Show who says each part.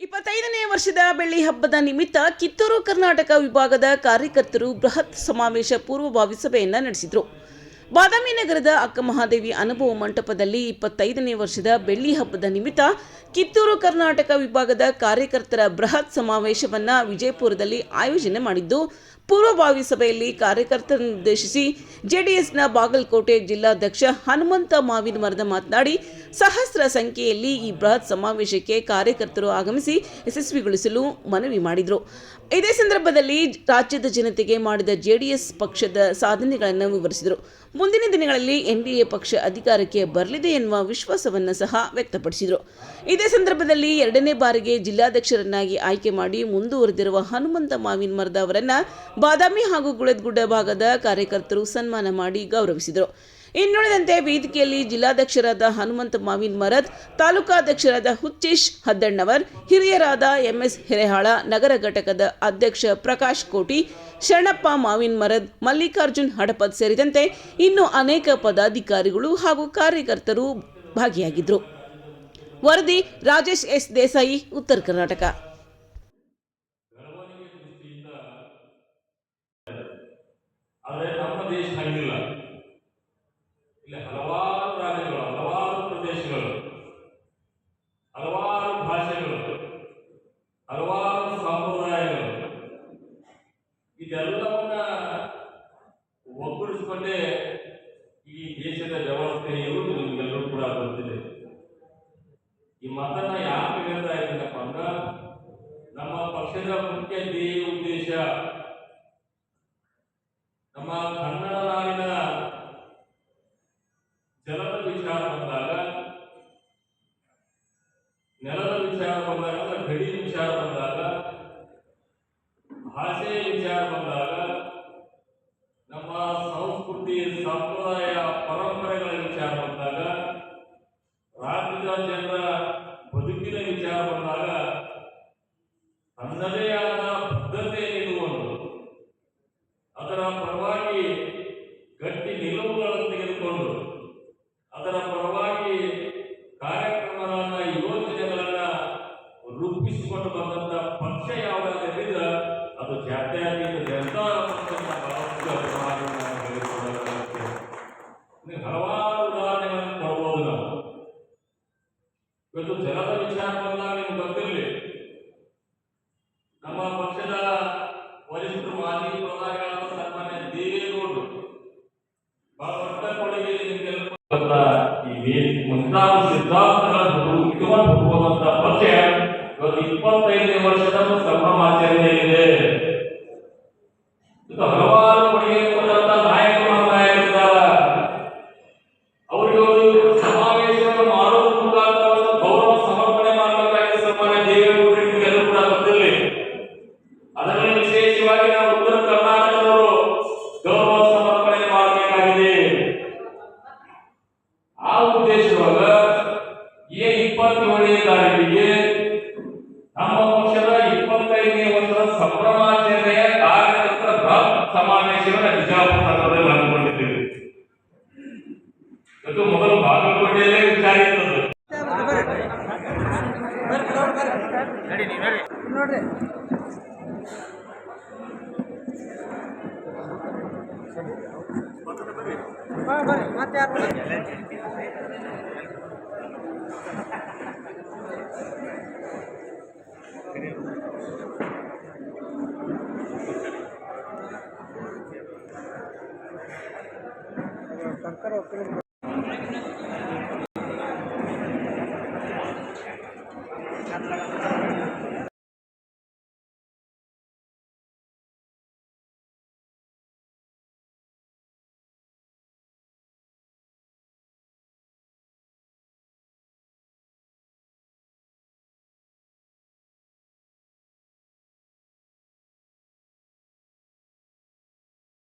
Speaker 1: 25ನೇ ವರ್ಷದ ಬೆಳ್ಳಿ ಹಬ್ಬದ ನಿಮಿತ್ತ ಕಿತ್ತೂರು ಕರ್ನಾಟಕ ವಿಭಾಗದ ಕಾರ್ಯಕರ್ತರು ಬೃಹತ್ ಸಮಾವೇಶ ಪೂರ್ವಭಾವಿ ಸಭೆಯನ್ನು ನಡೆಸಿದರು. ಬಾದಾಮಿ ನಗರದ ಅಕ್ಕಮಹಾದೇವಿ ಅನುಭವ ಮಂಟಪದಲ್ಲಿ 25ನೇ ವರ್ಷದ ಬೆಳ್ಳಿ ಹಬ್ಬದ ನಿಮಿತ್ತ ಕಿತ್ತೂರು ಕರ್ನಾಟಕ ವಿಭಾಗದ ಕಾರ್ಯಕರ್ತರ ಬೃಹತ್ ಸಮಾವೇಶವನ್ನು ವಿಜಯಪುರದಲ್ಲಿ ಆಯೋಜನೆ ಮಾಡಿದ್ದು, ಪೂರ್ವಭಾವಿ ಸಭೆಯಲ್ಲಿ ಕಾರ್ಯಕರ್ತರನ್ನುದ್ದೇಶಿಸಿ ಜೆಡಿಎಸ್ನ ಬಾಗಲಕೋಟೆ ಜಿಲ್ಲಾಧ್ಯಕ್ಷ ಹನುಮಂತ ಮಾವಿನ ಮರದ ಮಾತನಾಡಿ, ಸಹಸ್ರ ಸಂಖ್ಯೆಯಲ್ಲಿ ಈ ಬೃಹತ್ ಸಮಾವೇಶಕ್ಕೆ ಕಾರ್ಯಕರ್ತರು ಆಗಮಿಸಿ ಯಶಸ್ವಿಗೊಳಿಸಲು ಮನವಿ ಮಾಡಿದರು. ಇದೇ ಸಂದರ್ಭದಲ್ಲಿ ರಾಜ್ಯದ ಜನತೆಗೆ ಮಾಡಿದ ಜೆಡಿಎಸ್ ಪಕ್ಷದ ಸಾಧನೆಗಳನ್ನು ವಿವರಿಸಿದರು. ಮುಂದಿನ ದಿನಗಳಲ್ಲಿ ಎನ್ಡಿಎ ಪಕ್ಷ ಅಧಿಕಾರಕ್ಕೆ ಬರಲಿದೆ ಎನ್ನುವ ವಿಶ್ವಾಸವನ್ನು ಸಹ ವ್ಯಕ್ತಪಡಿಸಿದರು. ಇದೇ ಸಂದರ್ಭದಲ್ಲಿ 2ನೇ ಬಾರಿಗೆ ಜಿಲ್ಲಾಧ್ಯಕ್ಷರನ್ನಾಗಿ ಆಯ್ಕೆ ಮಾಡಿ ಮುಂದುವರೆದಿರುವ ಹನುಮಂತ ಮಾವಿನ ಮರದ ಅವರನ್ನು ಬಾದಾಮಿ ಹಾಗೂ ಗುಳೇದಗುಡ್ಡ ಭಾಗದ ಕಾರ್ಯಕರ್ತರು ಸನ್ಮಾನ ಮಾಡಿ ಗೌರವಿಸಿದರು. ಇನ್ನುಳಿದಂತೆ ವೇದಿಕೆಯಲ್ಲಿ ಜಿಲ್ಲಾಧ್ಯಕ್ಷರಾದ ಹನುಮಂತ ಮಾವಿನ ಮರದ್, ತಾಲೂಕಾಧ್ಯಕ್ಷರಾದ ಹುಚ್ಚೇಶ್ ಹದ್ದಣ್ಣವರ್, ಹಿರಿಯರಾದ ಎಂಎಸ್ ಹಿರೇಹಾಳ, ನಗರ ಘಟಕದ ಅಧ್ಯಕ್ಷ ಪ್ರಕಾಶ್ ಕೋಟಿ, ಶರಣಪ್ಪ ಮಾವಿನ ಮರದ್, ಮಲ್ಲಿಕಾರ್ಜುನ್ ಹಡಪದ್ ಸೇರಿದಂತೆ ಇನ್ನು ಅನೇಕ ಪದಾಧಿಕಾರಿಗಳು ಹಾಗೂ ಕಾರ್ಯಕರ್ತರು ಭಾಗಿಯಾಗಿದ್ದರು. ವರದಿ ರಾಜೇಶ್ ಎಸ್ ದೇಸಾಯಿ, ಉತ್ತರ ಕರ್ನಾಟಕ.
Speaker 2: ಇಲ್ಲಿ ಹಲವಾರು ರಾಜ್ಯಗಳು, ಹಲವಾರು ಪ್ರದೇಶಗಳು, ಹಲವಾರು ಭಾಷೆಗಳು, ಹಲವಾರು ಸಂಪ್ರದಾಯಗಳು, ಇದೆಲ್ಲವನ್ನ ಒಗ್ಗೂಡಿಸಿಕೊಂಡೇ ಈ ದೇಶದ ವ್ಯವಸ್ಥೆ ಇರುವುದು ನಿಮಗೆಲ್ಲರೂ ಕೂಡ ಗೊತ್ತಿದೆ. ಈ ಮಾತನ್ನ ಯಾಕೆ ಹೇಳ್ತಾ ಇದ್ದೀನಪ್ಪ ಅಂದ್ರೆ, ನಮ್ಮ ಪಕ್ಷದ ಮುಖ್ಯ ಧ್ಯೇಯ ಉದ್ದೇಶ ನಮ್ಮ ಕನ್ನಡ ನಾಡಿನ ಜಲದ ವಿಚಾರ ಬಂದಾಗ, ನೆಲದ ವಿಚಾರ ಬಂದಾಗ, ಗಡಿ ವಿಚಾರ ಬಂದಾಗ, ಭಾಷೆಯ ವಿಚಾರ ಬಂದಾಗ, ನಮ್ಮ ಸಂಸ್ಕೃತಿ ಸಂಪ್ರದಾಯ ಪರಂಪರೆಗಳ ವಿಚಾರ ಬಂದಾಗ, ರಾಜ್ಯದ ಜನರ ಬದುಕಿನ ವಿಚಾರ ಬಂದಾಗ ತನ್ನದೇ ಆದ ಬದ್ಧತೆ ನೀಡುವುದು, ಅದರ ಪರವಾಗಿ ಗಟ್ಟಿ ನಿಲುವುಗಳನ್ನು ತೆಗೆದುಕೊಂಡು ಅದರ ಪರವಾಗಿ ಕಾರ್ಯಕ್ರಮಗಳನ್ನ, ಯೋಜನೆಗಳನ್ನ ರೂಪಿಸಿಕೊಂಡು ಬಂದಂತ ಪಕ್ಷ ಯಾವುದಾದ್ರಿಂದ ಅದು ಜಾತ್ಯತೀತ ಜನತಾ ಪಕ್ಷ. ಹಲವಾರು ಉದಾಹರಣೆಗಳನ್ನು ಕೊಡಬಹುದು. ನಾವು ಇವತ್ತು ಜಲದ ವಿಚಾರ ಬಂದಾಗ ನಿಮ್ಗೆ ಗೊತ್ತಿರಲಿ, ನಮ್ಮ ಪಕ್ಷದ ವರಿಷ್ಠರು ಮಾಜಿ ಪ್ರಧಾನಿಗಳಾದ ಸನ್ಮಾನ್ಯ ದೇವೇಗೌಡರು ಬಹಳ ದೊಡ್ಡ ಕೊಡುಗೆ ನಿಮಗೆಲ್ಲ ಈ ಮುಂತಾದ ಸಿದ್ಧಾಂತಗಳನ್ನು ಇಟ್ಟುಕೊಂಡು ಹೋಗುವಂತ ಪಕ್ಷ ಇವತ್ತು 25ನೇ ವರ್ಷದ ಸಂಭ್ರಮಾಚರಣೆಯಲ್ಲಿದೆ. ಹಲವಾರು ಕೊಡುಗೆ ಕೊಟ್ಟಂತ ನಾಯಕರು ನಾಯಕರಿದ್ದಾರೆ. ಅವರಿಗೆ ಸಮಾವೇಶವನ್ನು ಮಾಡುವ ಮುಖಾಂತರ ಗೌರವ ಸಮರ್ಪಣೆ ಮಾಡಬೇಕಾಗಿದೆ. ಸನ್ಮಾನ್ಯ ದೇವೇಗೌಡರು ನಿಮಗೆಲ್ಲರೂ ಕೂಡ ಗೊತ್ತಿರಲಿ. ಅದರಲ್ಲಿ ವಿಶೇಷವಾಗಿ ನಾವು ಉತ್ತರ ಕರ್ನಾಟಕದವರು ಗೌರವ ಸಮರ್ಪಣೆ ಮಾಡಬೇಕಾಗಿದೆ. ಆ ಉದ್ದೇಶವಾಗ ಈ 27ನೇ ತಾರೀಕಿಗೆ ನಮ್ಮ ಪಕ್ಷದ 25ನೇ ವರ್ಷದ ಸಂಭ್ರಮಾಚರಣೆಯ ಕಾರ್ಯಕರ್ತರ ಸಮಾವೇಶವನ್ನು ಬಿಜಾಪುರ ನಗರದಲ್ಲಿ ಹಮ್ಮಿಕೊಂಡಿದ್ದೇವೆ. ಇದು ಮೊದಲು ಬಾಗಲಕೋಟೆಯಲ್ಲೇ ವಿಚಾರ ಇರ್ತದೆ.
Speaker 3: ಮತ್ತೆ ಯಾರು ಸರ್ಕಾರ